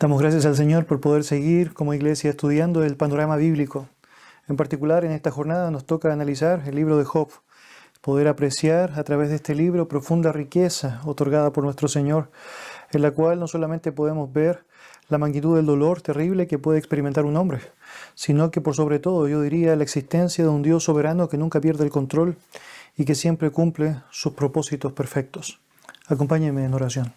Damos gracias al Señor por poder seguir como iglesia estudiando el panorama bíblico. En particular, en esta jornada nos toca analizar el libro de Job, poder apreciar a través de este libro profunda riqueza otorgada por nuestro Señor, en la cual no solamente podemos ver la magnitud del dolor terrible que puede experimentar un hombre, sino que por sobre todo yo diría la existencia de un Dios soberano que nunca pierde el control y que siempre cumple sus propósitos perfectos. Acompáñenme en oración.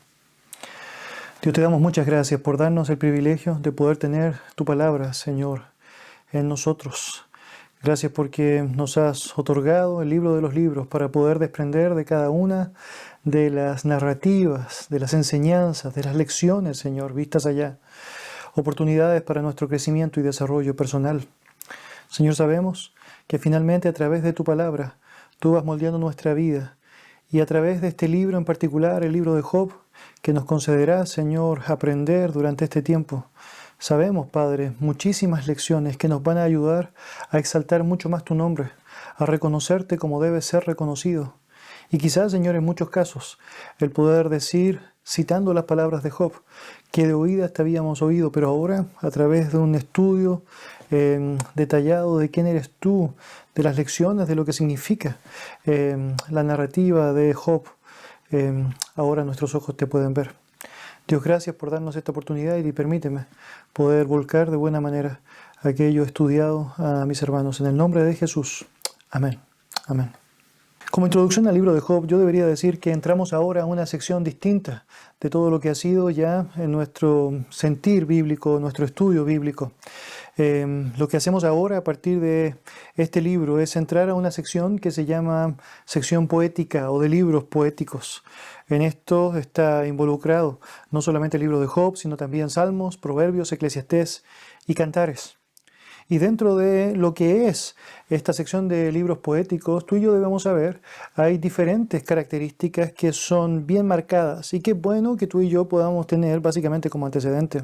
Dios, te damos muchas gracias por darnos el privilegio de poder tener tu palabra, Señor, en nosotros. Gracias porque nos has otorgado el libro de los libros para poder desprender de cada una de las narrativas, de las enseñanzas, de las lecciones, Señor, vistas allá. Oportunidades para nuestro crecimiento y desarrollo personal. Señor, sabemos que finalmente a través de tu palabra tú vas moldeando nuestra vida y a través de este libro en particular, el libro de Job, que nos concederá, Señor, aprender durante este tiempo. Sabemos, Padre, muchísimas lecciones que nos van a ayudar a exaltar mucho más tu nombre, a reconocerte como debe ser reconocido. Y quizás, Señor, en muchos casos, el poder decir, citando las palabras de Job, que de oídas te habíamos oído, pero ahora, a través de un estudio detallado de quién eres tú, de las lecciones, de lo que significa la narrativa de Job, ahora nuestros ojos te pueden ver. Dios, gracias por darnos esta oportunidad y permíteme poder volcar de buena manera aquello estudiado a mis hermanos. En el nombre de Jesús. Amén. Amén. Como introducción al libro de Job, yo debería decir que entramos ahora a una sección distinta de todo lo que ha sido ya en nuestro sentir bíblico, nuestro estudio bíblico. Lo que hacemos ahora a partir de este libro es entrar a una sección que se llama sección poética o de libros poéticos. En esto está involucrado no solamente el libro de Job, sino también Salmos, Proverbios, Eclesiastés y Cantares. Y dentro de lo que es esta sección de libros poéticos, tú y yo debemos saber, hay diferentes características que son bien marcadas y qué bueno que tú y yo podamos tener básicamente como antecedente.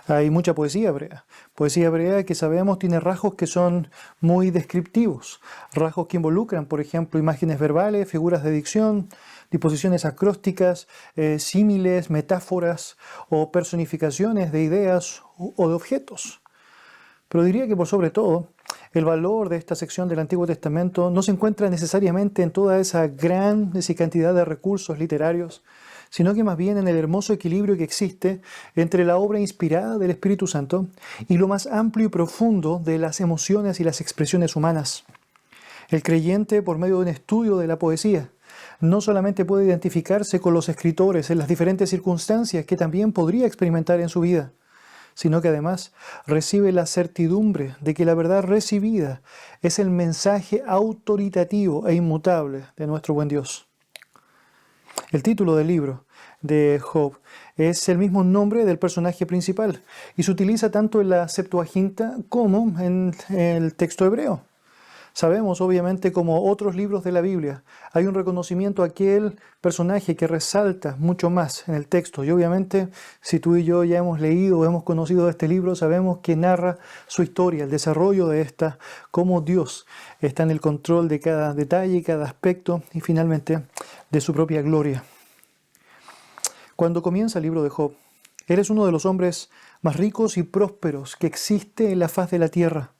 Hay mucha poesía hebrea que sabemos tiene rasgos que son muy descriptivos, rasgos que involucran, por ejemplo, imágenes verbales, figuras de dicción, disposiciones acrósticas, símiles, metáforas o personificaciones de ideas o de objetos. Pero diría que por sobre todo, el valor de esta sección del Antiguo Testamento no se encuentra necesariamente en toda esa gran cantidad de recursos literarios, sino que más bien en el hermoso equilibrio que existe entre la obra inspirada del Espíritu Santo y lo más amplio y profundo de las emociones y las expresiones humanas. El creyente, por medio de un estudio de la poesía, no solamente puede identificarse con los escritores en las diferentes circunstancias que también podría experimentar en su vida, sino que además recibe la certidumbre de que la verdad recibida es el mensaje autoritativo e inmutable de nuestro buen Dios. El título del libro de Job es el mismo nombre del personaje principal y se utiliza tanto en la Septuaginta como en el texto hebreo. Sabemos, obviamente, como otros libros de la Biblia, hay un reconocimiento a aquel personaje que resalta mucho más en el texto. Y obviamente, si tú y yo ya hemos leído o hemos conocido este libro, sabemos que narra su historia, el desarrollo de esta, cómo Dios está en el control de cada detalle, cada aspecto y finalmente de su propia gloria. Cuando comienza el libro de Job, él es uno de los hombres más ricos y prósperos que existe en la faz de la tierra.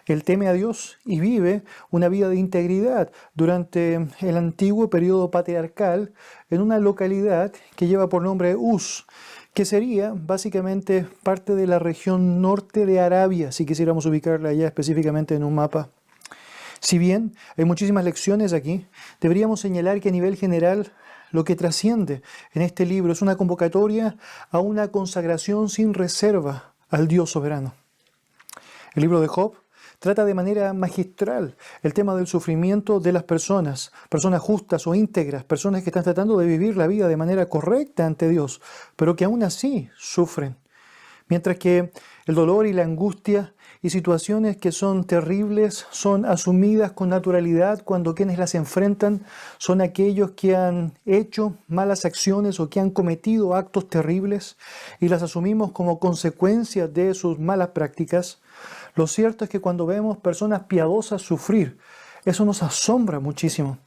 Él teme a Dios y vive una vida de integridad durante el antiguo periodo patriarcal en una localidad que lleva por nombre Uz, que sería básicamente parte de la región norte de Arabia, si quisiéramos ubicarla allá específicamente en un mapa. Si bien hay muchísimas lecciones aquí, deberíamos señalar que a nivel general lo que trasciende en este libro es una convocatoria a una consagración sin reserva al Dios soberano. El libro de Job trata de manera magistral el tema del sufrimiento de las personas justas o íntegras, personas que están tratando de vivir la vida de manera correcta ante Dios, pero que aún así sufren. Mientras que el dolor y la angustia y situaciones que son terribles son asumidas con naturalidad cuando quienes las enfrentan son aquellos que han hecho malas acciones o que han cometido actos terribles y las asumimos como consecuencia de sus malas prácticas. Lo cierto es que cuando vemos personas piadosas sufrir, eso nos asombra muchísimo.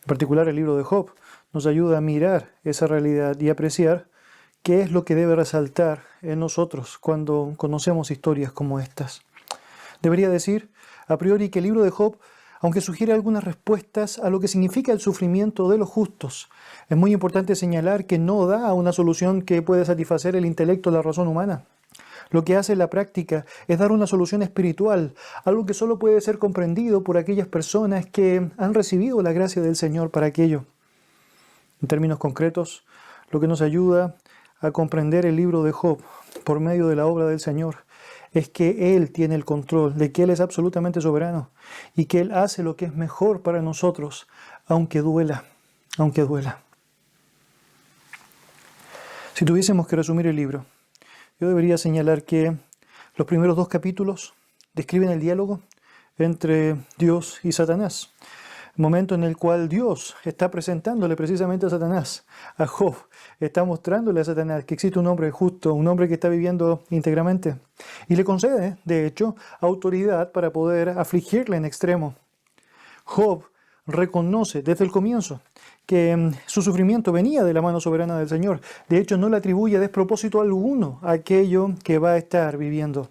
En particular el libro de Job nos ayuda a mirar esa realidad y apreciar ¿Qué es lo que debe resaltar en nosotros cuando conocemos historias como estas? Debería decir, a priori, que el libro de Job, aunque sugiere algunas respuestas a lo que significa el sufrimiento de los justos, es muy importante señalar que no da una solución que puede satisfacer el intelecto o la razón humana. Lo que hace en la práctica es dar una solución espiritual, algo que solo puede ser comprendido por aquellas personas que han recibido la gracia del Señor para aquello. En términos concretos, lo que nos ayuda a comprender el libro de Job por medio de la obra del Señor es que Él tiene el control, de que Él es absolutamente soberano y que Él hace lo que es mejor para nosotros, aunque duela, aunque duela. Si tuviésemos que resumir el libro, yo debería señalar que los primeros 2 capítulos describen el diálogo entre Dios y Satanás. Momento en el cual Dios está presentándole precisamente a Satanás, a Job, está mostrándole a Satanás que existe un hombre justo, un hombre que está viviendo íntegramente, y le concede, de hecho, autoridad para poder afligirle en extremo. Job reconoce desde el comienzo que su sufrimiento venía de la mano soberana del Señor. De hecho, no le atribuye despropósito alguno a aquello que va a estar viviendo.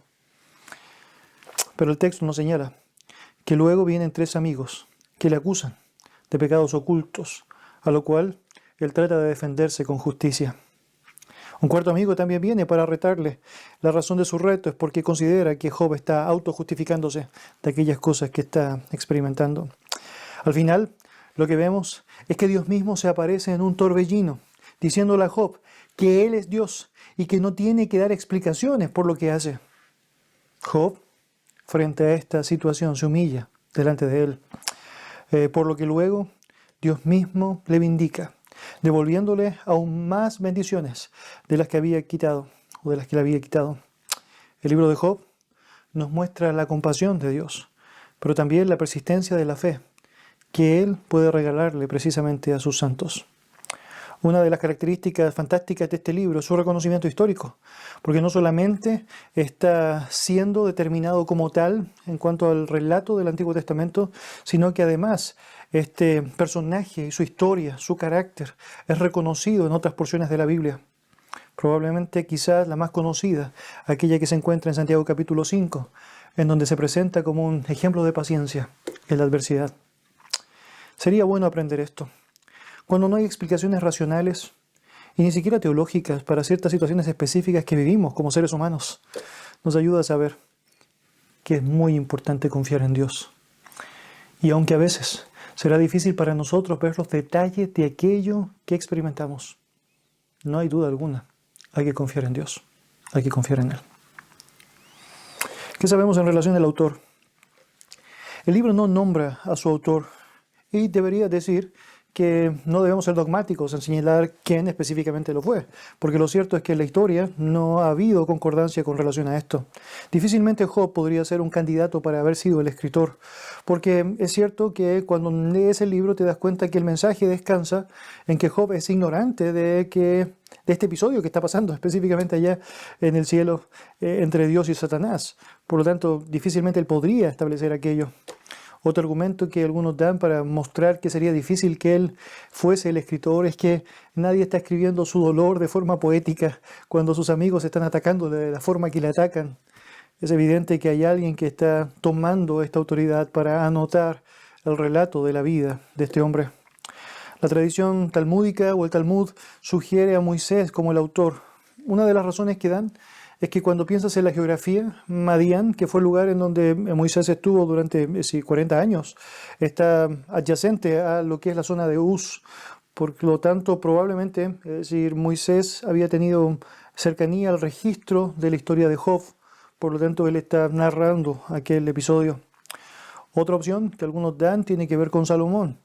Pero el texto nos señala que luego vienen 3 amigos que le acusan de pecados ocultos, a lo cual él trata de defenderse con justicia. Un 4º amigo también viene para retarle. La razón de su reto es porque considera que Job está autojustificándose de aquellas cosas que está experimentando. Al final, lo que vemos es que Dios mismo se aparece en un torbellino, diciéndole a Job que Él es Dios y que no tiene que dar explicaciones por lo que hace. Job, frente a esta situación, se humilla delante de Él. Por lo que luego Dios mismo le vindica, devolviéndole aún más bendiciones de las que había quitado o de las que le había quitado. El libro de Job nos muestra la compasión de Dios, pero también la persistencia de la fe que Él puede regalarle precisamente a sus santos. Una de las características fantásticas de este libro es su reconocimiento histórico, porque no solamente está siendo determinado como tal en cuanto al relato del Antiguo Testamento, sino que además este personaje, su historia, su carácter es reconocido en otras porciones de la Biblia. Probablemente quizás la más conocida, aquella que se encuentra en Santiago capítulo 5, en donde se presenta como un ejemplo de paciencia en la adversidad. Sería bueno aprender esto. Cuando no hay explicaciones racionales y ni siquiera teológicas para ciertas situaciones específicas que vivimos como seres humanos, nos ayuda a saber que es muy importante confiar en Dios. Y aunque a veces será difícil para nosotros ver los detalles de aquello que experimentamos, no hay duda alguna, hay que confiar en Dios, hay que confiar en Él. ¿Qué sabemos en relación al autor? El libro no nombra a su autor y debería decir que no debemos ser dogmáticos en señalar quién específicamente lo fue, porque lo cierto es que en la historia no ha habido concordancia con relación a esto. Difícilmente Job podría ser un candidato para haber sido el escritor, porque es cierto que cuando lees el libro te das cuenta que el mensaje descansa en que Job es ignorante de este episodio que está pasando específicamente allá en el cielo entre Dios y Satanás. Por lo tanto, difícilmente él podría establecer aquello. Otro argumento que algunos dan para mostrar que sería difícil que él fuese el escritor es que nadie está escribiendo su dolor de forma poética cuando sus amigos están atacándole de la forma que le atacan. Es evidente que hay alguien que está tomando esta autoridad para anotar el relato de la vida de este hombre. La tradición talmúdica o el Talmud sugiere a Moisés como el autor. Una de las razones que dan es que cuando piensas en la geografía, Madián, que fue el lugar en donde Moisés estuvo durante 40 años, está adyacente a lo que es la zona de Uz. Por lo tanto, probablemente, es decir, Moisés había tenido cercanía al registro de la historia de Job. Por lo tanto, él está narrando aquel episodio. Otra opción que algunos dan tiene que ver con Salomón.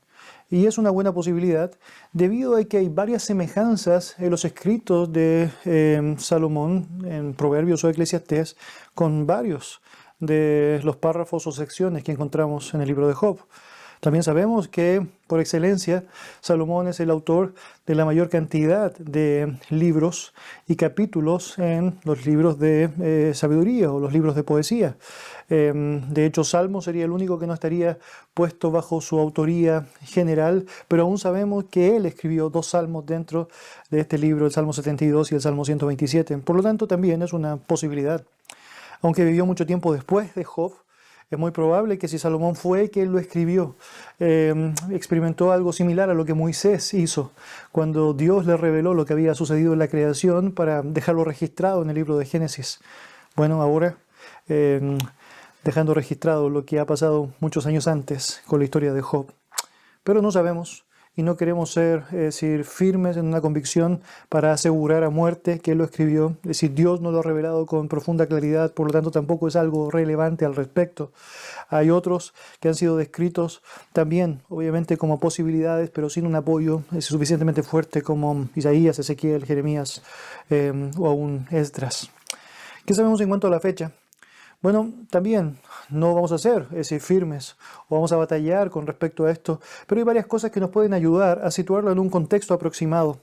Y es una buena posibilidad debido a que hay varias semejanzas en los escritos de Salomón en Proverbios o Eclesiastés con varios de los párrafos o secciones que encontramos en el libro de Job. También sabemos que, por excelencia, Salomón es el autor de la mayor cantidad de libros y capítulos en los libros de sabiduría o los libros de poesía. De hecho, Salmo sería el único que no estaría puesto bajo su autoría general, pero aún sabemos que él escribió 2 salmos dentro de este libro, el Salmo 72 y el Salmo 127. Por lo tanto, también es una posibilidad. Aunque vivió mucho tiempo después de Job, es muy probable que si Salomón fue quien lo escribió, experimentó algo similar a lo que Moisés hizo cuando Dios le reveló lo que había sucedido en la creación para dejarlo registrado en el libro de Génesis. Bueno, ahora, dejando registrado lo que ha pasado muchos años antes con la historia de Job. Pero no sabemos y no queremos ser firmes en una convicción para asegurar a muerte que él lo escribió. Es decir, Dios no lo ha revelado con profunda claridad, por lo tanto tampoco es algo relevante al respecto. Hay otros que han sido descritos también, obviamente, como posibilidades, pero sin un apoyo suficientemente fuerte como Isaías, Ezequiel, Jeremías o aún Esdras. ¿Qué sabemos en cuanto a la fecha? Bueno, también no vamos a ser firmes o vamos a batallar con respecto a esto, pero hay varias cosas que nos pueden ayudar a situarlo en un contexto aproximado.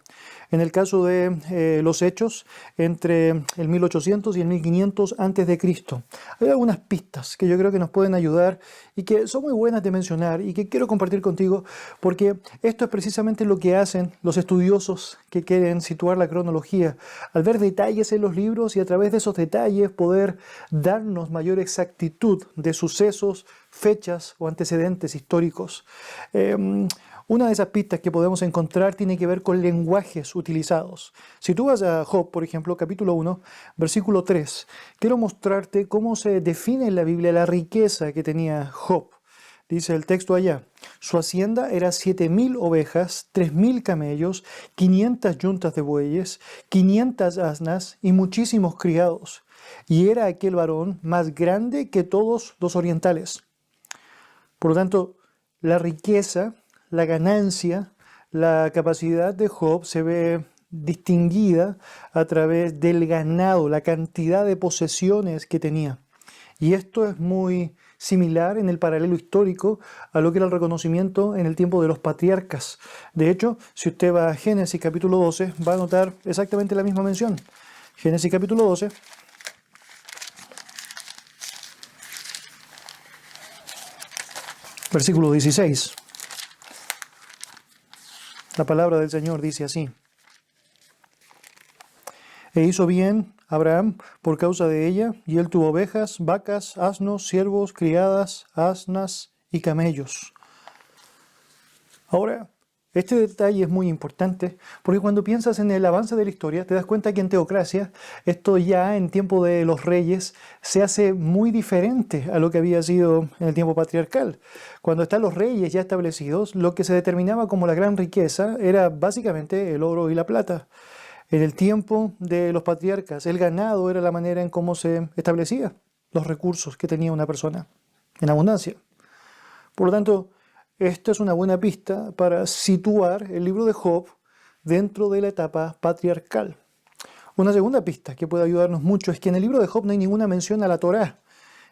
En el caso de los hechos, entre el 1800 y el 1500 antes de Cristo, hay algunas pistas que yo creo que nos pueden ayudar y que son muy buenas de mencionar y que quiero compartir contigo porque esto es precisamente lo que hacen los estudiosos que quieren situar la cronología, al ver detalles en los libros y a través de esos detalles poder darnos mayor exactitud de sucesos, fechas o antecedentes históricos. Una de esas pistas que podemos encontrar tiene que ver con lenguajes utilizados. Si tú vas a Job, por ejemplo, capítulo 1, versículo 3, quiero mostrarte cómo se define en la Biblia la riqueza que tenía Job. Dice el texto allá, su hacienda era 7.000 ovejas, 3.000 camellos, 500 yuntas de bueyes, 500 asnas y muchísimos criados. Y era aquel varón más grande que todos los orientales. Por lo tanto, la riqueza, la ganancia, la capacidad de Job se ve distinguida a través del ganado, la cantidad de posesiones que tenía. Y esto es muy similar en el paralelo histórico a lo que era el reconocimiento en el tiempo de los patriarcas. De hecho, si usted va a Génesis capítulo 12, va a notar exactamente la misma mención. Génesis capítulo 12. Versículo 16. La palabra del Señor dice así: E hizo bien Abraham por causa de ella, y él tuvo ovejas, vacas, asnos, siervos, criadas, asnas y camellos. Ahora, este detalle es muy importante porque cuando piensas en el avance de la historia, te das cuenta que en teocracia, esto ya en tiempo de los reyes, se hace muy diferente a lo que había sido en el tiempo patriarcal. Cuando están los reyes ya establecidos, lo que se determinaba como la gran riqueza era básicamente el oro y la plata. En el tiempo de los patriarcas, el ganado era la manera en cómo se establecía los recursos que tenía una persona en abundancia. Por lo tanto, esta es una buena pista para situar el libro de Job dentro de la etapa patriarcal. Una segunda pista que puede ayudarnos mucho es que en el libro de Job no hay ninguna mención a la Torá.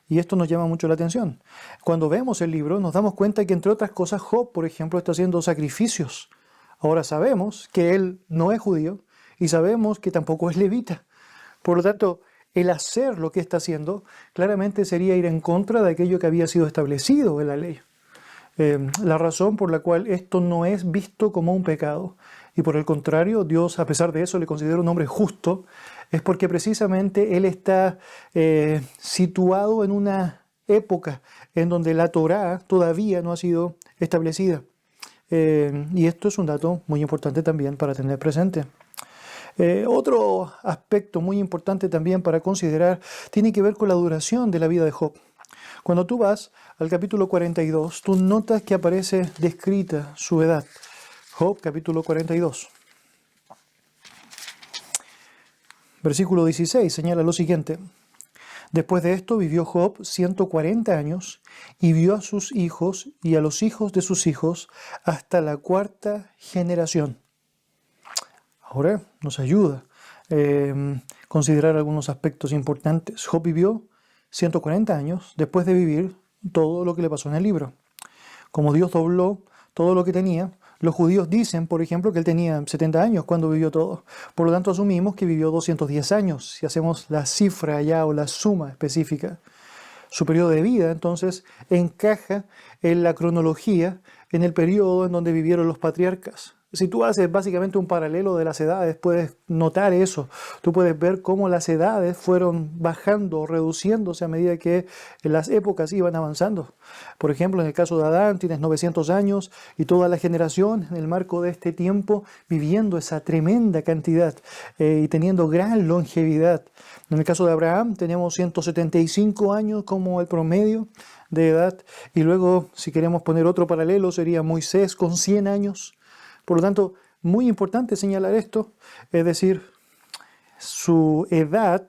Y esto nos llama mucho la atención. Cuando vemos el libro nos damos cuenta que, entre otras cosas, Job, por ejemplo, está haciendo sacrificios. Ahora sabemos que él no es judío y sabemos que tampoco es levita. Por lo tanto, el hacer lo que está haciendo claramente sería ir en contra de aquello que había sido establecido en la ley. La razón por la cual esto no es visto como un pecado y por el contrario Dios, a pesar de eso, le considera un hombre justo, es porque precisamente él está situado en una época en donde la Torá todavía no ha sido establecida. Y esto es un dato muy importante también para tener presente. Otro aspecto muy importante también para considerar tiene que ver con la duración de la vida de Job. Cuando tú vas al capítulo 42, tú notas que aparece descrita su edad. Job, capítulo 42. Versículo 16 señala lo siguiente: Después de esto vivió Job 140 años y vio a sus hijos y a los hijos de sus hijos hasta la 4ª generación. Ahora nos ayuda a considerar algunos aspectos importantes. Job vivió 140 años después de vivir todo lo que le pasó en el libro. como Dios dobló todo lo que tenía, los judíos dicen, por ejemplo, que él tenía 70 años cuando vivió todo. Por lo tanto, asumimos que vivió 210 años, si hacemos la cifra allá o la suma específica. Su periodo de vida, entonces, encaja en la cronología, en el periodo en donde vivieron los patriarcas. Si tú haces básicamente un paralelo de las edades, puedes notar eso. Tú puedes ver cómo las edades fueron bajando o reduciéndose a medida que las épocas iban avanzando. Por ejemplo, en el caso de Adán, tienes 900 años y toda la generación en el marco de este tiempo viviendo esa tremenda cantidad y teniendo gran longevidad. En el caso de Abraham, tenemos 175 años como el promedio de edad. Y luego, si queremos poner otro paralelo, sería Moisés con 100 años. Por lo tanto, muy importante señalar esto, es decir, su edad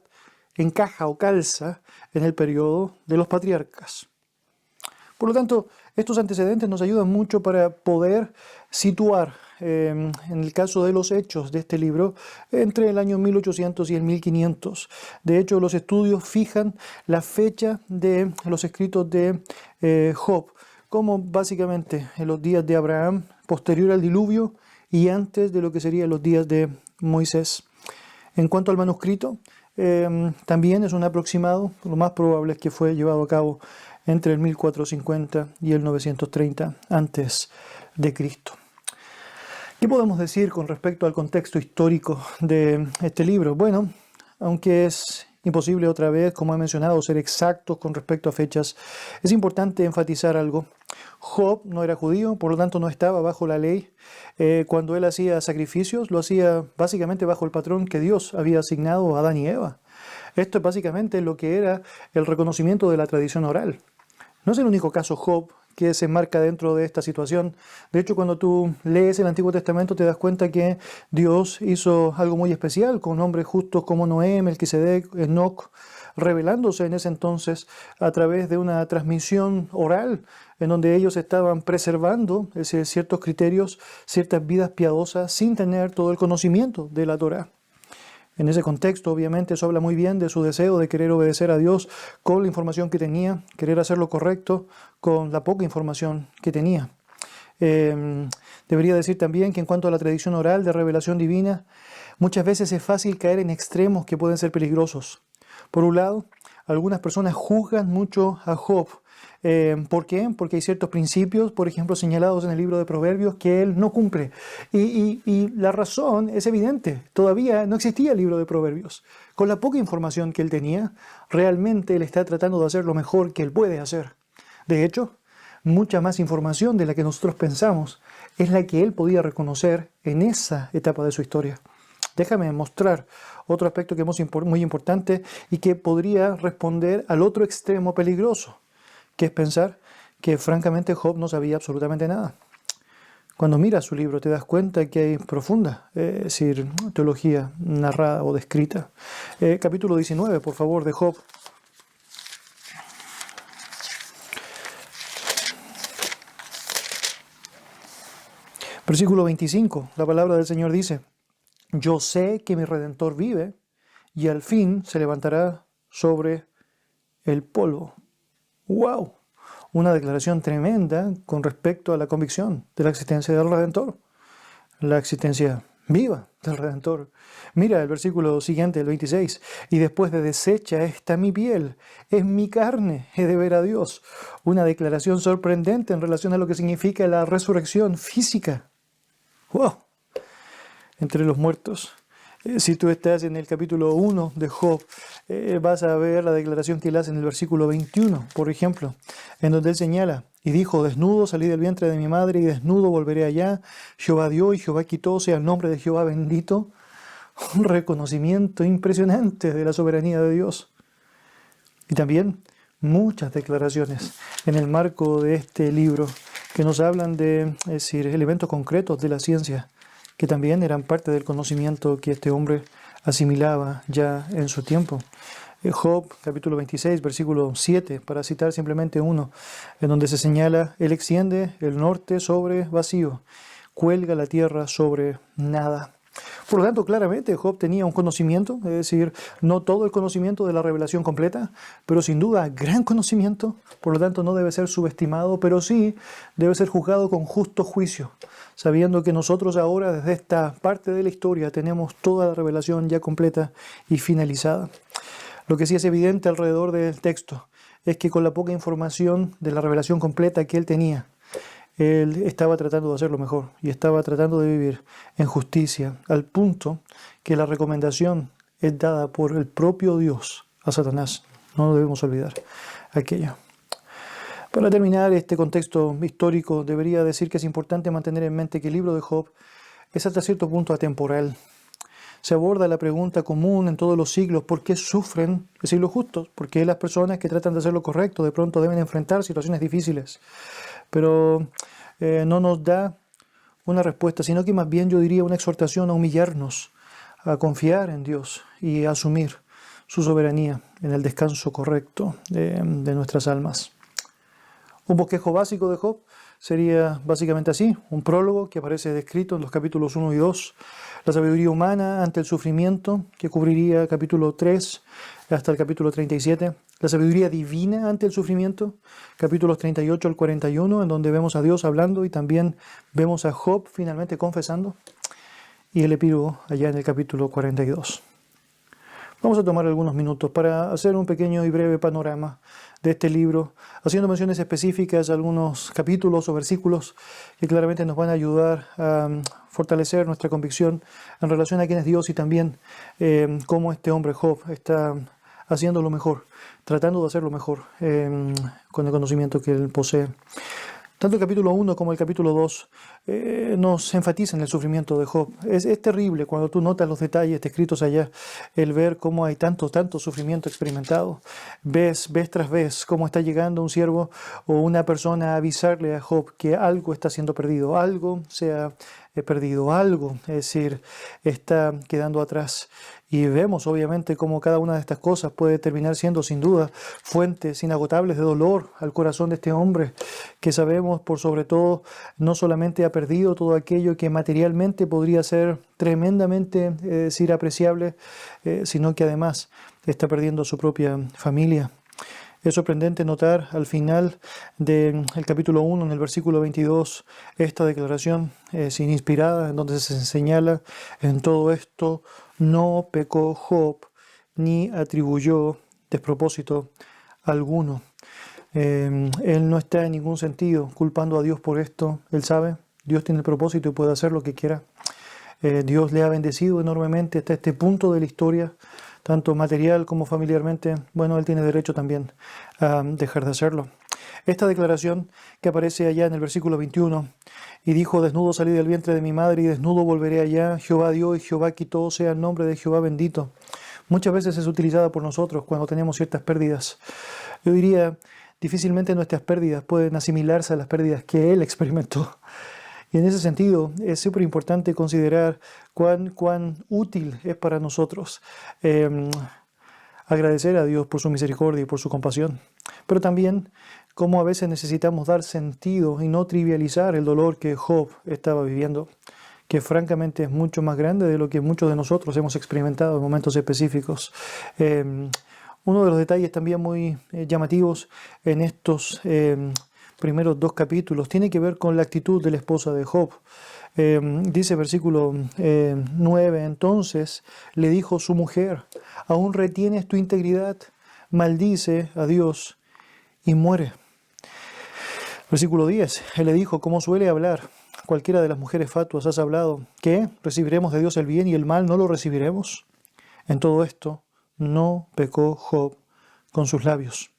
encaja o calza en el periodo de los patriarcas. Por lo tanto, estos antecedentes nos ayudan mucho para poder situar, en el caso de los hechos de este libro, entre el año 1800 y el 1500. De hecho, los estudios fijan la fecha de los escritos de Job como básicamente en los días de Abraham, posterior al diluvio y antes de lo que serían los días de Moisés. En cuanto al manuscrito, también es un aproximado, lo más probable es que fue llevado a cabo entre el 1450 y el 930 antes de Cristo. ¿Qué podemos decir con respecto al contexto histórico de este libro? Bueno, aunque es imposible otra vez, como he mencionado, ser exactos con respecto a fechas, es importante enfatizar algo. Job no era judío, por lo tanto no estaba bajo la ley. Cuando él hacía sacrificios, lo hacía básicamente bajo el patrón que Dios había asignado a Adán y Eva. Esto es básicamente lo que era el reconocimiento de la tradición oral. No es el único caso Job que se enmarca dentro de esta situación. De hecho, cuando tú lees el Antiguo Testamento te das cuenta que Dios hizo algo muy especial con hombres justos como Noé, Melquisedec, Enoc, revelándose en ese entonces a través de una transmisión oral en donde ellos estaban preservando ciertos criterios, ciertas vidas piadosas sin tener todo el conocimiento de la Torá. En ese contexto, obviamente, eso habla muy bien de su deseo de querer obedecer a Dios con la información que tenía, querer hacer lo correcto con la poca información que tenía. Debería decir también que en cuanto a la tradición oral de revelación divina, muchas veces es fácil caer en extremos que pueden ser peligrosos. Por un lado, algunas personas juzgan mucho a Job. ¿Por qué? Porque hay ciertos principios, por ejemplo, señalados en el libro de Proverbios que él no cumple. Y la razón es evidente. Todavía no existía el libro de Proverbios. Con la poca información que él tenía, realmente él está tratando de hacer lo mejor que él puede hacer. De hecho, mucha más información de la que nosotros pensamos es la que él podía reconocer en esa etapa de su historia. Déjame mostrar otro aspecto que es muy importante y que podría responder al otro extremo peligroso, que es pensar que francamente Job no sabía absolutamente nada. Cuando miras su libro te das cuenta que hay profunda teología narrada o descrita. Capítulo 19, por favor, de Job. Versículo 25, la palabra del Señor dice: yo sé que mi Redentor vive y al fin se levantará sobre el polvo. ¡Wow! Una declaración tremenda con respecto a la convicción de la existencia del Redentor, la existencia viva del Redentor. Mira el versículo siguiente, el 26. Y después de deshecha está mi piel, es mi carne, he de ver a Dios. Una declaración sorprendente en relación a lo que significa la resurrección física. ¡Wow! Entre los muertos. Si tú estás en el capítulo 1 de Job, vas a ver la declaración que él hace en el versículo 21, por ejemplo, en donde él señala: y dijo, desnudo salí del vientre de mi madre y desnudo volveré allá. Jehová dio y Jehová quitó, sea el nombre de Jehová bendito. Un reconocimiento impresionante de la soberanía de Dios. Y también muchas declaraciones en el marco de este libro que nos hablan de, elementos concretos de la ciencia, que también eran parte del conocimiento que este hombre asimilaba ya en su tiempo. Job, capítulo 26, versículo 7, para citar simplemente uno, en donde se señala: él extiende el norte sobre vacío, cuelga la tierra sobre nada. Por lo tanto, claramente Job tenía un conocimiento, es decir, no todo el conocimiento de la revelación completa, pero sin duda gran conocimiento. Por lo tanto, no debe ser subestimado, pero sí debe ser juzgado con justo juicio, sabiendo que nosotros ahora, desde esta parte de la historia, tenemos toda la revelación ya completa y finalizada. Lo que sí es evidente alrededor del texto es que con la poca información de la revelación completa que él tenía, él estaba tratando de hacerlo mejor y estaba tratando de vivir en justicia, al punto que la recomendación es dada por el propio Dios a Satanás. No debemos olvidar aquello. Para terminar este contexto histórico, debería decir que es importante mantener en mente que el libro de Job es hasta cierto punto atemporal. Se aborda la pregunta común en todos los siglos: ¿por qué sufren el siglo justos? ¿Por qué las personas que tratan de hacer lo correcto de pronto deben enfrentar situaciones difíciles? Pero no nos da una respuesta, sino que más bien yo diría una exhortación a humillarnos, a confiar en Dios y a asumir su soberanía en el descanso correcto de nuestras almas. Un bosquejo básico de Job sería básicamente así: un prólogo que aparece descrito en los capítulos 1 y 2, la sabiduría humana ante el sufrimiento, que cubriría capítulo 3 hasta el capítulo 37, la sabiduría divina ante el sufrimiento, capítulos 38 al 41, en donde vemos a Dios hablando y también vemos a Job finalmente confesando, y el epílogo allá en el capítulo 42. Vamos a tomar algunos minutos para hacer un pequeño y breve panorama de este libro, haciendo menciones específicas a algunos capítulos o versículos que claramente nos van a ayudar a fortalecer nuestra convicción en relación a quién es Dios y también cómo este hombre Job está haciendo lo mejor, tratando de hacer lo mejor con el conocimiento que él posee. Tanto el capítulo 1 como el capítulo 2 nos enfatizan el sufrimiento de Job. Es terrible cuando tú notas los detalles descritos allá, el ver cómo hay tanto sufrimiento experimentado. Ves tras vez cómo está llegando un siervo o una persona a avisarle a Job que algo está siendo perdido, algo se ha perdido, algo, es decir, está quedando atrás. Y vemos obviamente cómo cada una de estas cosas puede terminar siendo sin duda fuentes inagotables de dolor al corazón de este hombre, que sabemos por sobre todo no solamente ha perdido todo aquello que materialmente podría ser tremendamente apreciable, sino que además está perdiendo a su propia familia. Es sorprendente notar al final del capítulo 1, en el versículo 22, esta declaración inspirada, en donde se señala: en todo esto no pecó Job, ni atribuyó despropósito alguno. Él no está en ningún sentido culpando a Dios por esto. Él sabe, Dios tiene el propósito y puede hacer lo que quiera. Dios le ha bendecido enormemente hasta este punto de la historia, tanto material como familiarmente. Bueno, él tiene derecho también a dejar de hacerlo. Esta declaración que aparece allá en el versículo 21, y dijo: desnudo salí del vientre de mi madre y desnudo volveré allá, Jehová dio y Jehová quitó, sea el nombre de Jehová bendito. Muchas veces es utilizada por nosotros cuando tenemos ciertas pérdidas. Yo diría, difícilmente nuestras pérdidas pueden asimilarse a las pérdidas que él experimentó. Y en ese sentido es súper importante considerar cuán útil es para nosotros agradecer a Dios por su misericordia y por su compasión, pero también cómo a veces necesitamos dar sentido y no trivializar el dolor que Job estaba viviendo, que francamente es mucho más grande de lo que muchos de nosotros hemos experimentado en momentos específicos. Uno de los detalles también muy llamativos en estos primeros dos capítulos tiene que ver con la actitud de la esposa de Job. Dice versículo 9, entonces le dijo su mujer: ¿aún retienes tu integridad? Maldice a Dios y muere. Versículo 10, él le dijo, como suele hablar cualquiera de las mujeres fatuas, has hablado, ¿qué? ¿Recibiremos de Dios el bien y el mal no lo recibiremos? En todo esto no pecó Job con sus labios.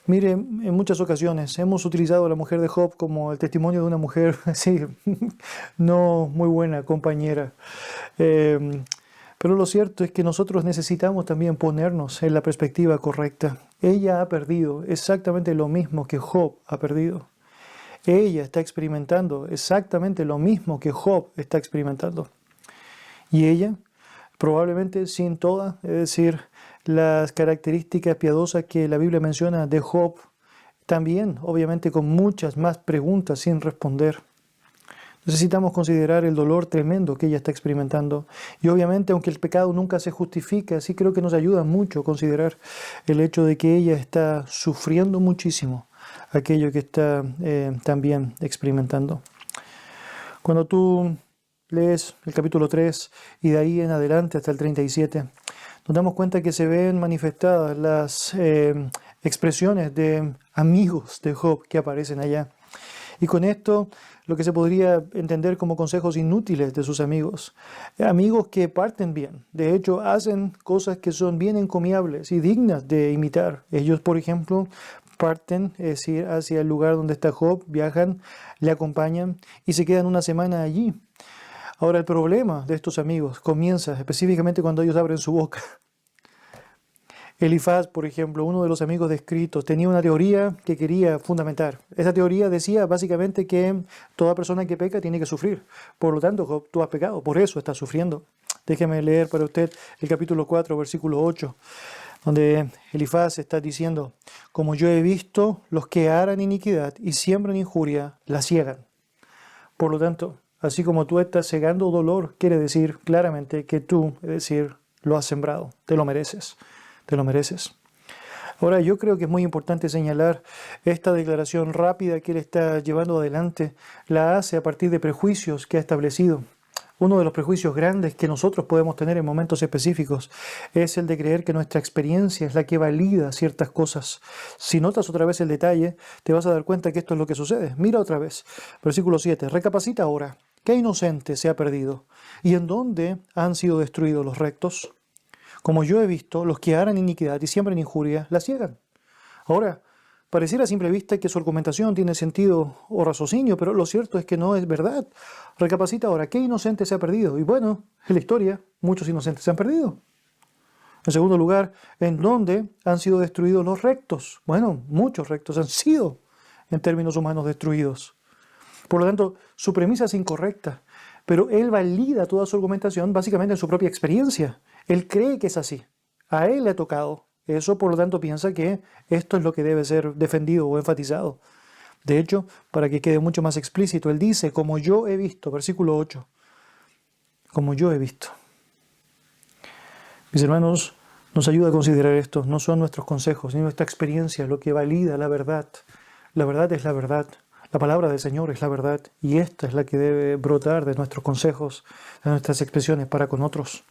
Mire, en muchas ocasiones hemos utilizado a la mujer de Job como el testimonio de una mujer, sí, no muy buena compañera. Pero lo cierto es que nosotros necesitamos también ponernos en la perspectiva correcta. Ella ha perdido exactamente lo mismo que Job ha perdido. Ella está experimentando exactamente lo mismo que Job está experimentando. Y ella, probablemente sin todas, es decir, las características piadosas que la Biblia menciona de Job, también obviamente con muchas más preguntas sin responder. Necesitamos considerar el dolor tremendo que ella está experimentando. Y obviamente, aunque el pecado nunca se justifica, sí creo que nos ayuda mucho a considerar el hecho de que ella está sufriendo muchísimo aquello que está también experimentando. Cuando tú lees el capítulo 3 y de ahí en adelante hasta el 37, nos damos cuenta que se ven manifestadas las expresiones de amigos de Job que aparecen allá. Y con esto, lo que se podría entender como consejos inútiles de sus amigos. Amigos que parten bien. De hecho, hacen cosas que son bien encomiables y dignas de imitar. Ellos, por ejemplo, parten, es decir, hacia el lugar donde está Job, viajan, le acompañan y se quedan una semana allí. Ahora, el problema de estos amigos comienza específicamente cuando ellos abren su boca. Elifaz, por ejemplo, uno de los amigos descritos, tenía una teoría que quería fundamentar. Esa teoría decía básicamente que toda persona que peca tiene que sufrir. Por lo tanto, Job, tú has pecado, por eso estás sufriendo. Déjeme leer para usted el capítulo 4, versículo 8, donde Elifaz está diciendo: como yo he visto, los que aran iniquidad y siembran injuria, la ciegan. Por lo tanto, así como tú estás cegando dolor, quiere decir claramente que tú, es decir, lo has sembrado, te lo mereces. Te lo mereces. Ahora, yo creo que es muy importante señalar esta declaración rápida que él está llevando adelante, la hace a partir de prejuicios que ha establecido. Uno de los prejuicios grandes que nosotros podemos tener en momentos específicos es el de creer que nuestra experiencia es la que valida ciertas cosas. Si notas otra vez el detalle, te vas a dar cuenta que esto es lo que sucede. Mira otra vez, versículo 7, recapacita ahora, ¿qué inocente se ha perdido? ¿Y en dónde han sido destruidos los rectos? Como yo he visto, los que aran iniquidad y siembran injuria, la ciegan. Ahora, pareciera a simple vista que su argumentación tiene sentido o raciocinio, pero lo cierto es que no es verdad. Recapacita ahora, ¿qué inocente se ha perdido? Y bueno, en la historia, muchos inocentes se han perdido. En segundo lugar, ¿en dónde han sido destruidos los rectos? Bueno, muchos rectos han sido, en términos humanos, destruidos. Por lo tanto, su premisa es incorrecta, pero él valida toda su argumentación básicamente en su propia experiencia. Él cree que es así. A él le ha tocado. Eso, por lo tanto, piensa que esto es lo que debe ser defendido o enfatizado. De hecho, para que quede mucho más explícito, él dice, como yo he visto, versículo 8, como yo he visto. Mis hermanos, nos ayuda a considerar esto. No son nuestros consejos ni nuestra experiencia lo que valida la verdad. La verdad es la verdad. La palabra del Señor es la verdad. Y esta es la que debe brotar de nuestros consejos, de nuestras expresiones para con otros.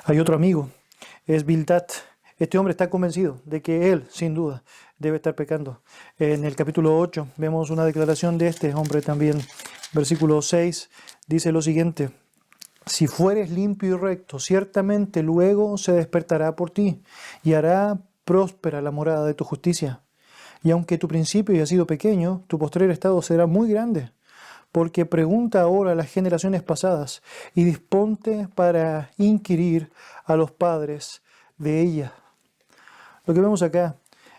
Hay otro amigo, es Bildad. Este hombre está convencido de que él, sin duda, debe estar pecando. En el capítulo 8 vemos una declaración de este hombre también. Versículo 6 dice lo siguiente: si fueres limpio y recto, ciertamente luego se despertará por ti y hará próspera la morada de tu justicia. Y aunque tu principio haya sido pequeño, tu postrer estado será muy grande. Porque pregunta ahora a las generaciones pasadas y disponte para inquirir a los padres de ella. Lo que vemos acá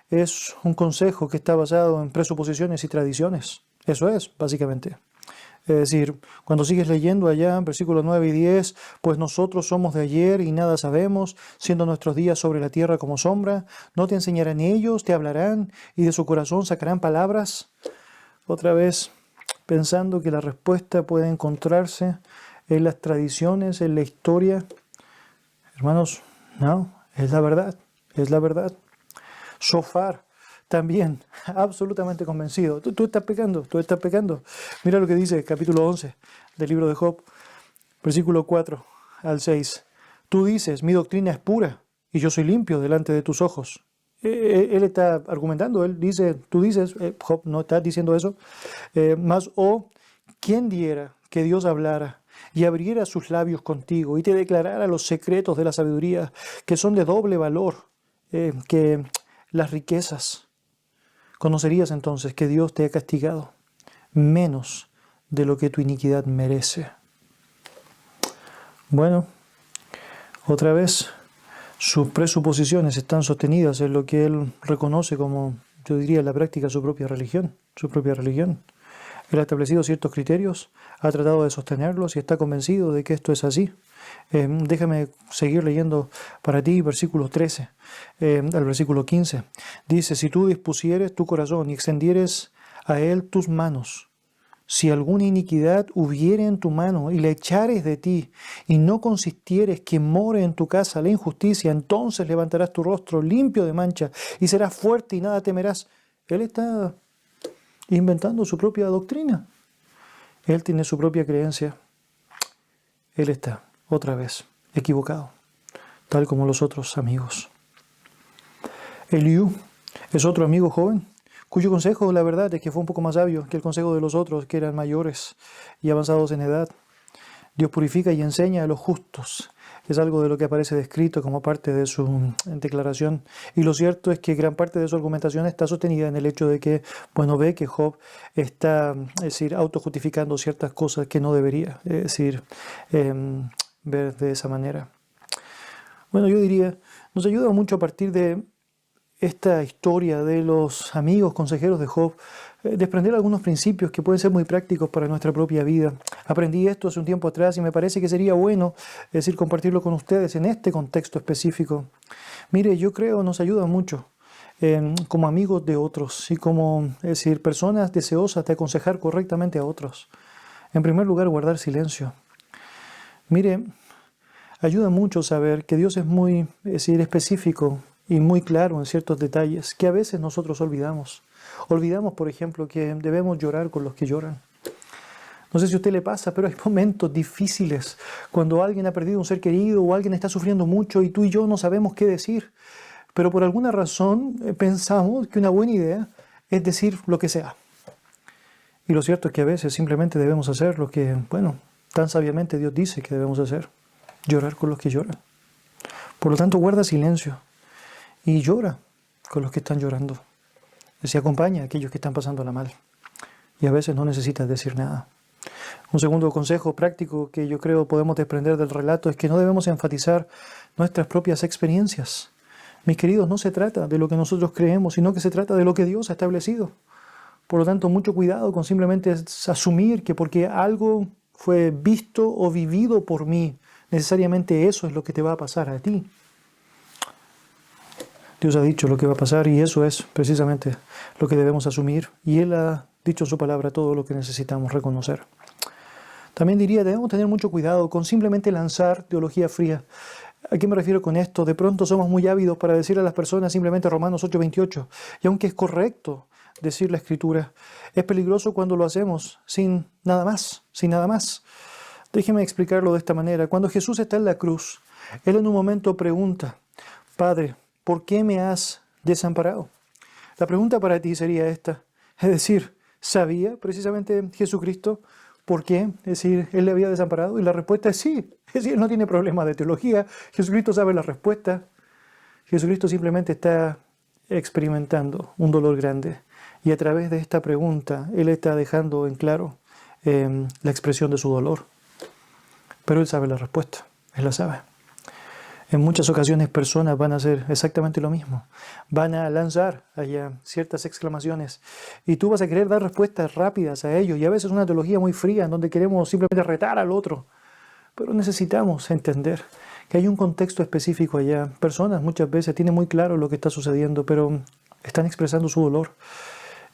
es un consejo que está basado en presuposiciones y tradiciones. Eso es, básicamente. Es decir, cuando sigues leyendo allá, versículos 9 y 10, pues nosotros somos de ayer y nada sabemos, siendo nuestros días sobre la tierra como sombra, no te enseñarán ellos, te hablarán y de su corazón sacarán palabras. Otra vez, pensando que la respuesta puede encontrarse en las tradiciones, en la historia. Hermanos, no, es la verdad, es la verdad. Shofar, también, absolutamente convencido. Tú estás pecando, tú estás pecando. Mira lo que dice el capítulo 11 del libro de Job, versículo 4 al 6. Tú dices, mi doctrina es pura y yo soy limpio delante de tus ojos. Él está argumentando, él dice, tú dices, Job no está diciendo eso, mas, ¿quién diera que Dios hablara y abriera sus labios contigo y te declarara los secretos de la sabiduría, que son de doble valor que las riquezas? Conocerías entonces que Dios te ha castigado menos de lo que tu iniquidad merece. Bueno, otra vez, sus presuposiciones están sostenidas en lo que él reconoce como, yo diría, en la práctica su propia religión. Él ha establecido ciertos criterios, ha tratado de sostenerlos y está convencido de que esto es así. Déjame seguir leyendo para ti versículo 13 al versículo 15. Dice, si tú dispusieres tu corazón y extendieres a él tus manos, si alguna iniquidad hubiere en tu mano y la echares de ti, y no consistieres que more en tu casa la injusticia, entonces levantarás tu rostro limpio de mancha y serás fuerte y nada temerás. Él está inventando su propia doctrina. Él tiene su propia creencia. Él está, otra vez, equivocado, tal como los otros amigos. Eliú es otro amigo joven, cuyo consejo, la verdad, es que fue un poco más sabio que el consejo de los otros, que eran mayores y avanzados en edad. Dios purifica y enseña a los justos. Es algo de lo que aparece descrito como parte de su declaración. Y lo cierto es que gran parte de su argumentación está sostenida en el hecho de que, bueno, ve que Job está, es decir, autojustificando ciertas cosas que no debería, es decir, ver de esa manera. Bueno, yo diría, nos ayuda mucho a partir de esta historia de los amigos consejeros de Job, desprender algunos principios que pueden ser muy prácticos para nuestra propia vida. Aprendí esto hace un tiempo atrás y me parece que sería bueno, es decir, compartirlo con ustedes en este contexto específico. Mire, yo creo nos ayuda mucho como amigos de otros y como, es decir, personas deseosas de aconsejar correctamente a otros. En primer lugar, guardar silencio. Mire, ayuda mucho saber que Dios es muy, es decir, específico y muy claro en ciertos detalles que a veces nosotros olvidamos. Olvidamos, por ejemplo, que debemos llorar con los que lloran. No sé si a usted le pasa, pero hay momentos difíciles cuando alguien ha perdido un ser querido o alguien está sufriendo mucho y tú y yo no sabemos qué decir. Pero por alguna razón pensamos que una buena idea es decir lo que sea. Y lo cierto es que a veces simplemente debemos hacer lo que, bueno, tan sabiamente Dios dice que debemos hacer. Llorar con los que lloran. Por lo tanto, guarda silencio. Y llora con los que están llorando. Se acompaña a aquellos que están pasándola mal. Y a veces no necesitas decir nada. Un segundo consejo práctico que yo creo podemos desprender del relato es que no debemos enfatizar nuestras propias experiencias. Mis queridos, no se trata de lo que nosotros creemos, sino que se trata de lo que Dios ha establecido. Por lo tanto, mucho cuidado con simplemente asumir que porque algo fue visto o vivido por mí, necesariamente eso es lo que te va a pasar a ti. Dios ha dicho lo que va a pasar y eso es precisamente lo que debemos asumir. Y Él ha dicho en su palabra todo lo que necesitamos reconocer. También diría, debemos tener mucho cuidado con simplemente lanzar teología fría. ¿A qué me refiero con esto? De pronto somos muy ávidos para decirle a las personas simplemente Romanos 8:28. Y aunque es correcto decir la Escritura, es peligroso cuando lo hacemos sin nada más, sin nada más. Déjeme explicarlo de esta manera. Cuando Jesús está en la cruz, Él en un momento pregunta, Padre, ¿por qué me has desamparado? La pregunta para ti sería esta. Es decir, ¿sabía precisamente Jesucristo por qué? Es decir, Él le había desamparado. Y la respuesta es sí. Es decir, Él no tiene problema de teología. Jesucristo sabe la respuesta. Jesucristo simplemente está experimentando un dolor grande. Y a través de esta pregunta, Él está dejando en claro la expresión de su dolor. Pero Él sabe la respuesta. Él la sabe. En muchas ocasiones personas van a hacer exactamente lo mismo. Van a lanzar allá ciertas exclamaciones y tú vas a querer dar respuestas rápidas a ellos. Y a veces una teología muy fría en donde queremos simplemente retar al otro. Pero necesitamos entender que hay un contexto específico allá. Personas muchas veces tienen muy claro lo que está sucediendo, pero están expresando su dolor.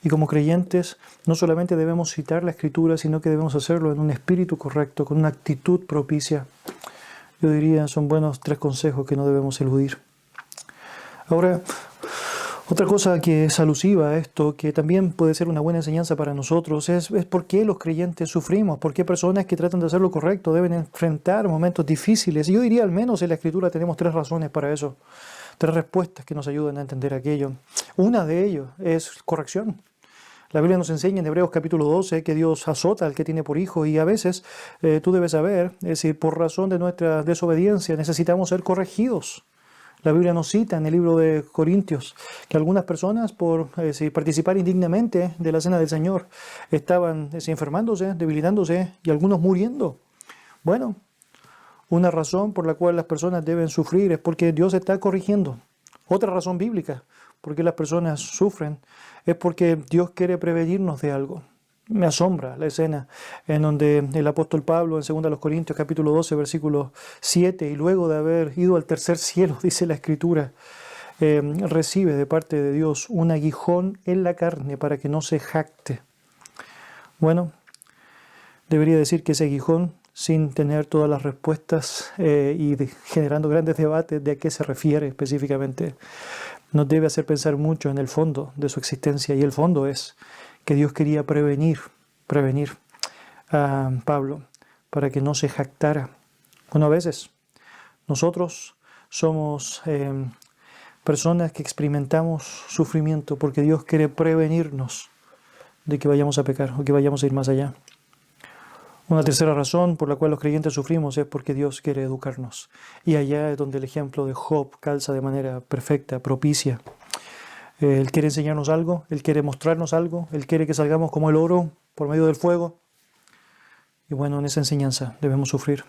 Y como creyentes no solamente debemos citar la Escritura, sino que debemos hacerlo en un espíritu correcto, con una actitud propicia. Yo diría, son buenos 3 consejos que no debemos eludir. Ahora, otra cosa que es alusiva a esto, que también puede ser una buena enseñanza para nosotros, es por qué los creyentes sufrimos, por qué personas que tratan de hacer lo correcto deben enfrentar momentos difíciles. Y yo diría, al menos en la Escritura tenemos 3 razones para eso, 3 respuestas que nos ayudan a entender aquello. Una de ellas es corrección. La Biblia nos enseña en Hebreos capítulo 12 que Dios azota al que tiene por hijo y a veces tú debes saber, es decir, por razón de nuestra desobediencia necesitamos ser corregidos. La Biblia nos cita en el libro de Corintios que algunas personas por participar indignamente de la cena del Señor estaban enfermándose, debilitándose y algunos muriendo. Bueno, una razón por la cual las personas deben sufrir es porque Dios está corrigiendo. Otra razón bíblica por qué las personas sufren es porque Dios quiere prevenirnos de algo. Me asombra la escena en donde el apóstol Pablo en 2 Corintios capítulo 12 versículo 7 y luego de haber ido al tercer cielo, dice la Escritura, recibe de parte de Dios un aguijón en la carne para que no se jacte. Bueno, debería decir que ese aguijón, sin tener todas las respuestas generando grandes debates de a qué se refiere específicamente, nos debe hacer pensar mucho en el fondo de su existencia. Y el fondo es que Dios quería prevenir a Pablo para que no se jactara. Bueno, a veces nosotros somos personas que experimentamos sufrimiento porque Dios quiere prevenirnos de que vayamos a pecar o que vayamos a ir más allá. Una tercera razón por la cual los creyentes sufrimos es porque Dios quiere educarnos. Y allá es donde el ejemplo de Job calza de manera perfecta, propicia. Él quiere enseñarnos algo, Él quiere mostrarnos algo, Él quiere que salgamos como el oro por medio del fuego. Y bueno, en esa enseñanza debemos sufrir.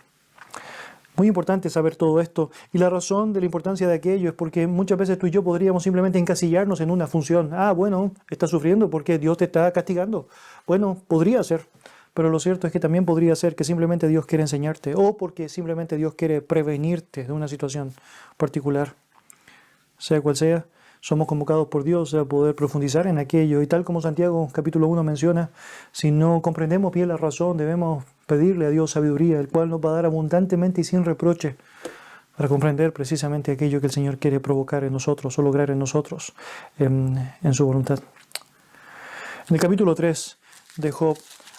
Muy importante saber todo esto. Y la razón de la importancia de aquello es porque muchas veces tú y yo podríamos simplemente encasillarnos en una función. Bueno, estás sufriendo porque Dios te está castigando. Bueno, podría ser. Pero lo cierto es que también podría ser que simplemente Dios quiere enseñarte o porque simplemente Dios quiere prevenirte de una situación particular. Sea cual sea, somos convocados por Dios a poder profundizar en aquello. Y tal como Santiago capítulo 1 menciona, si no comprendemos bien la razón, debemos pedirle a Dios sabiduría, el cual nos va a dar abundantemente y sin reproche para comprender precisamente aquello que el Señor quiere provocar en nosotros o lograr en nosotros en su voluntad. En el capítulo 3 de Job,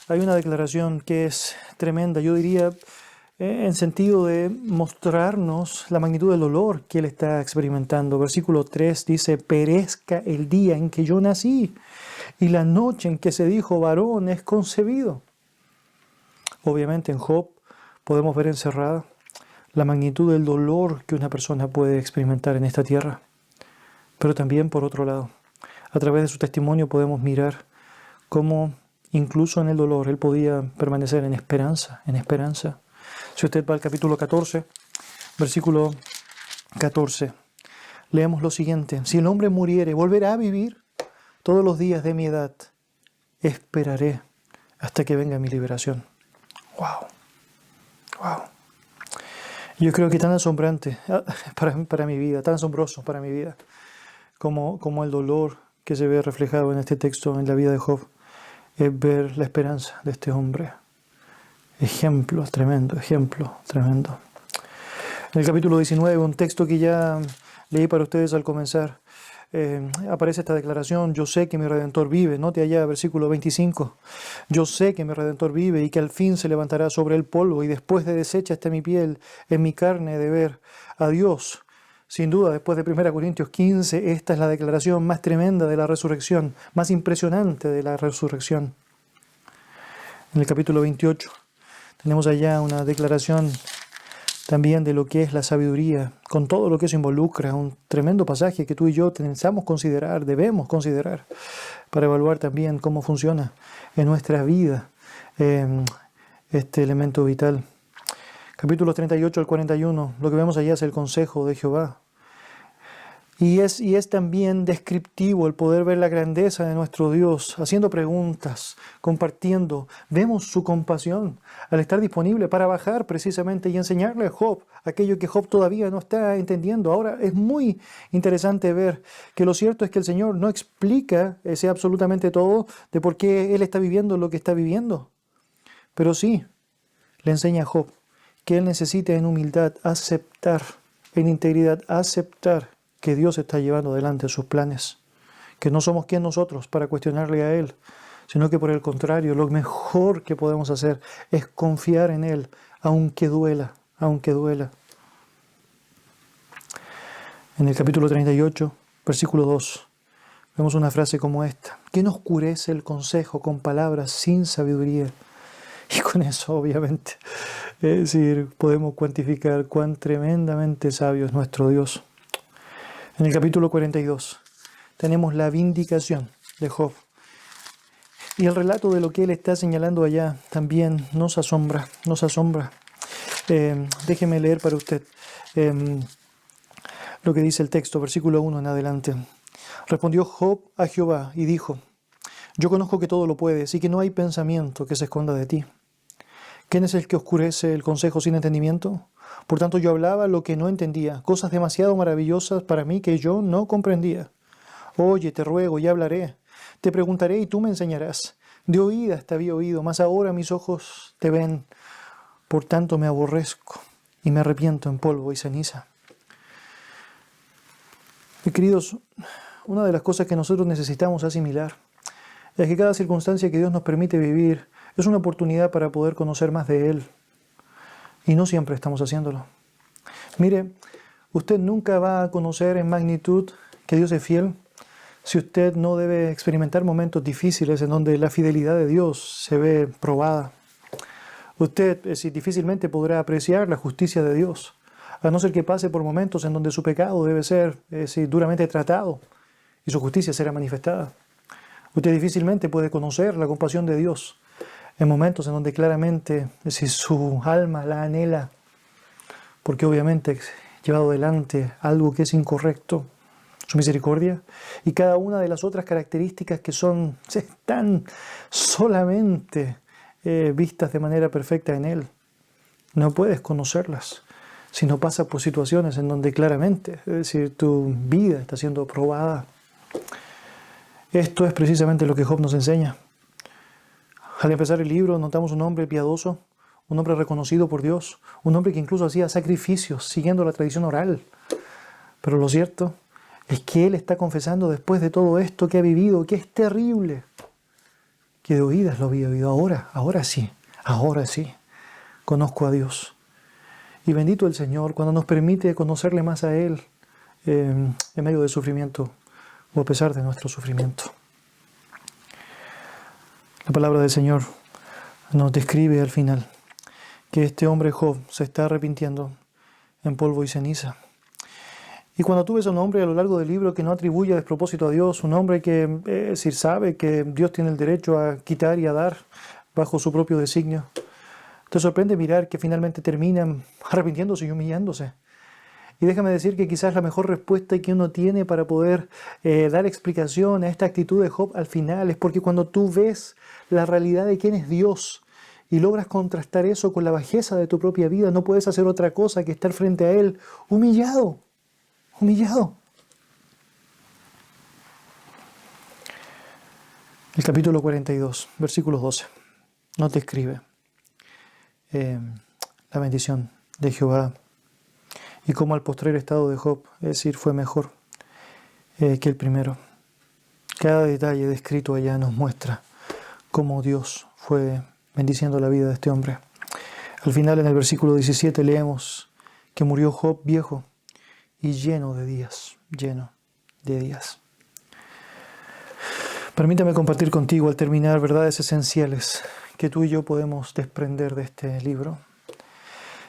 hay una declaración que es tremenda, yo diría, en sentido de mostrarnos la magnitud del dolor que él está experimentando. Versículo 3 dice, perezca el día en que yo nací y la noche en que se dijo varón es concebido. Obviamente en Job podemos ver encerrada la magnitud del dolor que una persona puede experimentar en esta tierra. Pero también, por otro lado, a través de su testimonio podemos mirar cómo incluso en el dolor él podía permanecer en esperanza, en esperanza. Si usted va al capítulo 14, versículo 14, leemos lo siguiente. Si el hombre muriere, volverá a vivir todos los días de mi edad. Esperaré hasta que venga mi liberación. ¡Wow! ¡Wow! Yo creo que tan asombrante para mi vida, tan asombroso para mi vida, como el dolor que se ve reflejado en este texto en la vida de Job, es ver la esperanza de este hombre. Ejemplo tremendo. En el capítulo 19, un texto que ya leí para ustedes al comenzar, aparece esta declaración, yo sé que mi Redentor vive. Note allá, versículo 25, yo sé que mi Redentor vive y que al fin se levantará sobre el polvo y después de deshecha esté mi piel, en mi carne de ver a Dios. Sin duda, después de 1 Corintios 15, esta es la declaración más tremenda de la resurrección, más impresionante de la resurrección. En el capítulo 28 tenemos allá una declaración también de lo que es la sabiduría, con todo lo que eso involucra, un tremendo pasaje que tú y yo debemos considerar, para evaluar también cómo funciona en nuestra vida este elemento vital. Capítulos 38 al 41, lo que vemos allá es el consejo de Jehová. Y es también descriptivo el poder ver la grandeza de nuestro Dios, haciendo preguntas, compartiendo. Vemos su compasión al estar disponible para bajar precisamente y enseñarle a Job aquello que Job todavía no está entendiendo. Ahora es muy interesante ver que lo cierto es que el Señor no explica ese absolutamente todo de por qué Él está viviendo lo que está viviendo. Pero sí, le enseña a Job que él necesita en humildad aceptar, en integridad aceptar que Dios está llevando adelante sus planes, que no somos quien nosotros para cuestionarle a Él, sino que por el contrario, lo mejor que podemos hacer es confiar en Él, aunque duela. En el capítulo 38, versículo 2, vemos una frase como esta: ¿quién oscurece el consejo con palabras sin sabiduría? Y con eso, obviamente, es decir, podemos cuantificar cuán tremendamente sabio es nuestro Dios. En el capítulo 42 tenemos la vindicación de Job. Y el relato de lo que él está señalando allá también nos asombra. Déjeme leer para usted lo que dice el texto, versículo 1 en adelante. Respondió Job a Jehová y dijo: yo conozco que todo lo puedes y que no hay pensamiento que se esconda de ti. ¿Quién es el que oscurece el consejo sin entendimiento? Por tanto yo hablaba lo que no entendía, cosas demasiado maravillosas para mí que yo no comprendía. Oye, te ruego y hablaré. Te preguntaré y tú me enseñarás. De oídas te había oído, mas ahora mis ojos te ven. Por tanto me aborrezco y me arrepiento en polvo y ceniza. Mis queridos, una de las cosas que nosotros necesitamos asimilar es que cada circunstancia que Dios nos permite vivir es una oportunidad para poder conocer más de Él. Y no siempre estamos haciéndolo. Mire, usted nunca va a conocer en magnitud que Dios es fiel si usted no debe experimentar momentos difíciles en donde la fidelidad de Dios se ve probada. Usted difícilmente podrá apreciar la justicia de Dios, a no ser que pase por momentos en donde su pecado debe ser duramente tratado y su justicia será manifestada. Usted difícilmente puede conocer la compasión de Dios en momentos en donde claramente su alma la anhela, porque obviamente llevado adelante algo que es incorrecto, su misericordia, y cada una de las otras características que están solamente vistas de manera perfecta en Él. No puedes conocerlas si no pasas por situaciones en donde claramente, tu vida está siendo probada. Esto es precisamente lo que Job nos enseña. Al empezar el libro notamos un hombre piadoso, un hombre reconocido por Dios, un hombre que incluso hacía sacrificios siguiendo la tradición oral. Pero lo cierto es que él está confesando después de todo esto que ha vivido, que es terrible, que de oídas lo había oído. Ahora sí, conozco a Dios. Y bendito el Señor cuando nos permite conocerle más a Él en medio del sufrimiento o a pesar de nuestro sufrimiento. La palabra del Señor nos describe al final que este hombre Job se está arrepintiendo en polvo y ceniza. Y cuando tú ves a un hombre a lo largo del libro que no atribuye despropósito a Dios, un hombre que sabe que Dios tiene el derecho a quitar y a dar bajo su propio designio, te sorprende mirar que finalmente terminan arrepintiéndose y humillándose. Y déjame decir que quizás la mejor respuesta que uno tiene para poder dar explicación a esta actitud de Job al final es porque cuando tú ves la realidad de quién es Dios y logras contrastar eso con la bajeza de tu propia vida, no puedes hacer otra cosa que estar frente a Él humillado. El capítulo 42, versículo 12, nos describe la bendición de Jehová y cómo el postrer estado de Job, fue mejor que el primero. Cada detalle descrito allá nos muestra cómo Dios fue bendiciendo la vida de este hombre. Al final, en el versículo 17, leemos que murió Job viejo y lleno de días. Permítame compartir contigo al terminar verdades esenciales que tú y yo podemos desprender de este libro.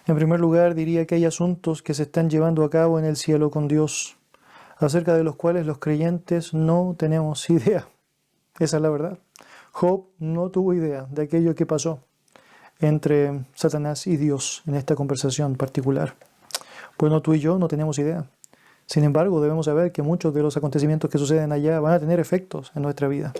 En primer lugar, diría que hay asuntos que se están llevando a cabo en el cielo con Dios, acerca de los cuales los creyentes no tenemos idea. Esa es la verdad. Job no tuvo idea de aquello que pasó entre Satanás y Dios en esta conversación particular. Bueno, tú y yo no tenemos idea. Sin embargo, debemos saber que muchos de los acontecimientos que suceden allá van a tener efectos en nuestra vida.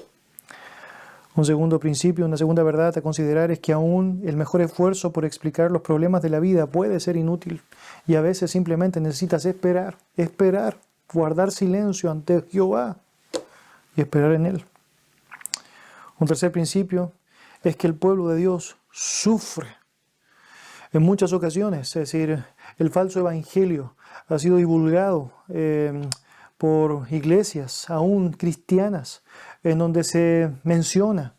Un segundo principio, una segunda verdad a considerar es que aún el mejor esfuerzo por explicar los problemas de la vida puede ser inútil y a veces simplemente necesitas esperar, guardar silencio ante Jehová y esperar en Él. Un tercer principio es que el pueblo de Dios sufre en muchas ocasiones, el falso evangelio ha sido divulgado por iglesias, aún cristianas, en donde se menciona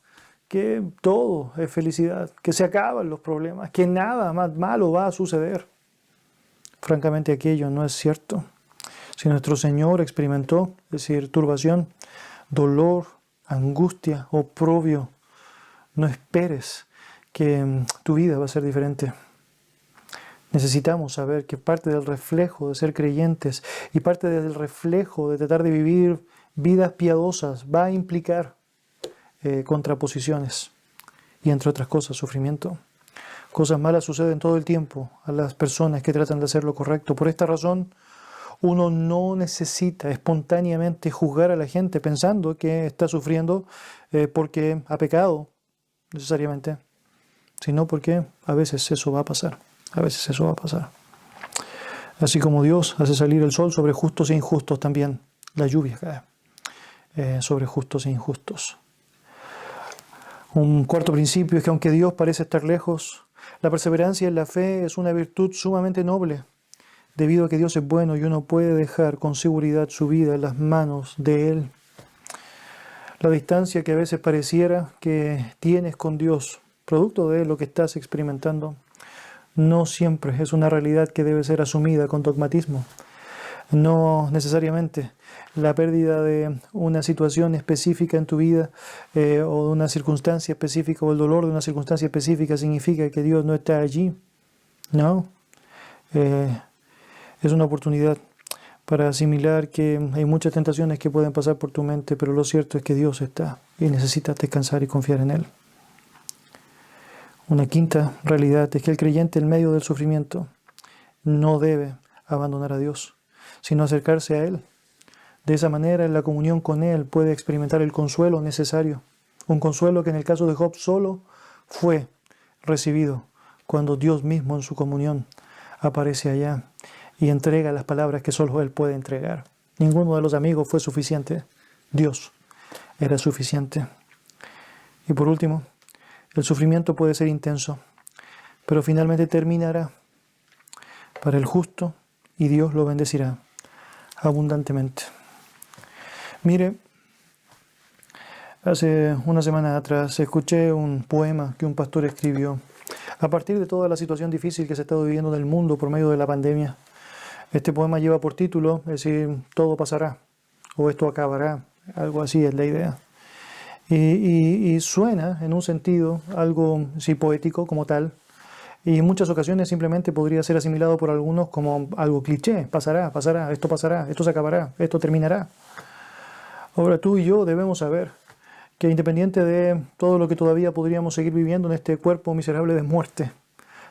que todo es felicidad, que se acaban los problemas, que nada más malo va a suceder. Francamente, aquello no es cierto. Si nuestro Señor experimentó, turbación, dolor, angustia, oprobio, no esperes que tu vida va a ser diferente. Necesitamos saber que parte del reflejo de ser creyentes y parte del reflejo de tratar de vivir vidas piadosas va a implicar contraposiciones y, entre otras cosas, sufrimiento. Cosas malas suceden todo el tiempo a las personas que tratan de hacer lo correcto. Por esta razón, uno no necesita espontáneamente juzgar a la gente pensando que está sufriendo porque ha pecado necesariamente, sino porque a veces eso va a pasar. Así como Dios hace salir el sol sobre justos e injustos, también la lluvia cae. sobre justos e injustos. Un cuarto principio es que aunque Dios parece estar lejos, la perseverancia en la fe es una virtud sumamente noble, debido a que Dios es bueno y uno puede dejar con seguridad su vida en las manos de Él. La distancia que a veces pareciera que tienes con Dios, producto de lo que estás experimentando, no siempre es una realidad que debe ser asumida con dogmatismo. No necesariamente la pérdida de una situación específica en tu vida o de una circunstancia específica o el dolor de una circunstancia específica significa que Dios no está allí. No. Es una oportunidad para asimilar que hay muchas tentaciones que pueden pasar por tu mente, pero lo cierto es que Dios está y necesitas descansar y confiar en Él. Una quinta realidad es que el creyente en medio del sufrimiento no debe abandonar a Dios, sino acercarse a Él. De esa manera, en la comunión con Él puede experimentar el consuelo necesario, un consuelo que en el caso de Job solo fue recibido cuando Dios mismo en su comunión aparece allá y entrega las palabras que solo Él puede entregar. Ninguno de los amigos fue suficiente. Dios era suficiente. Y por último, el sufrimiento puede ser intenso, pero finalmente terminará para el justo y Dios lo bendecirá abundantemente. Mire, hace una semana atrás escuché un poema que un pastor escribió a partir de toda la situación difícil que se está viviendo en el mundo por medio de la pandemia. Este poema lleva por título, es decir, todo pasará, o esto acabará, algo así es la idea. Y suena, en un sentido, algo sí poético como tal, y en muchas ocasiones simplemente podría ser asimilado por algunos como algo cliché, pasará, esto se acabará, esto terminará. Ahora tú y yo debemos saber que independiente de todo lo que todavía podríamos seguir viviendo en este cuerpo miserable de muerte,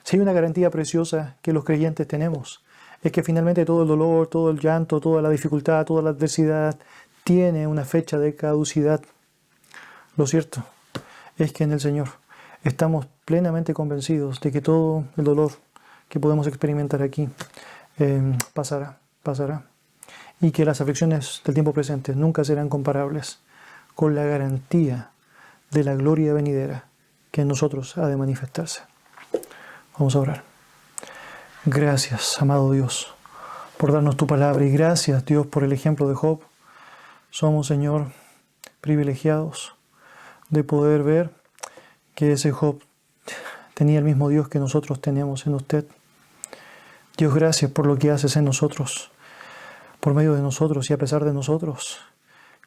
si hay una garantía preciosa que los creyentes tenemos, es que finalmente todo el dolor, todo el llanto, toda la dificultad, toda la adversidad tiene una fecha de caducidad. Lo cierto es que en el Señor estamos plenamente convencidos de que todo el dolor que podemos experimentar aquí pasará. Y que las aflicciones del tiempo presente nunca serán comparables con la garantía de la gloria venidera que en nosotros ha de manifestarse. Vamos a orar. Gracias, amado Dios, por darnos tu palabra y gracias, Dios, por el ejemplo de Job. Somos, Señor, privilegiados de poder ver que ese Job tenía el mismo Dios que nosotros tenemos en usted. Dios, gracias por lo que haces en nosotros, por medio de nosotros y a pesar de nosotros.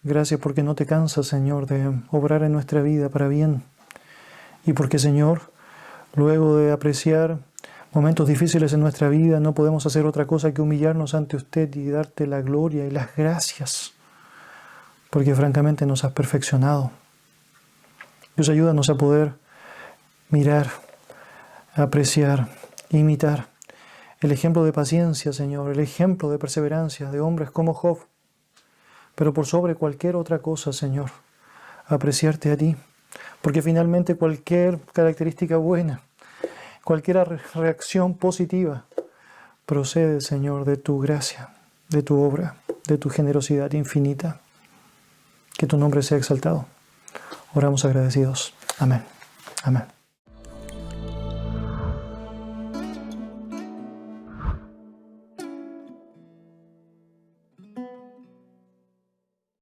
Gracias porque no te cansas, Señor, de obrar en nuestra vida para bien. Y porque, Señor, luego de apreciar momentos difíciles en nuestra vida, no podemos hacer otra cosa que humillarnos ante usted y darte la gloria y las gracias, porque francamente nos has perfeccionado. Dios, ayúdanos a poder mirar, apreciar, imitar el ejemplo de paciencia, Señor, el ejemplo de perseverancia de hombres como Job, pero por sobre cualquier otra cosa, Señor, apreciarte a ti, porque finalmente cualquier característica buena, cualquier reacción positiva, procede, Señor, de tu gracia, de tu obra, de tu generosidad infinita. Que tu nombre sea exaltado. Oramos agradecidos. Amén. Amén.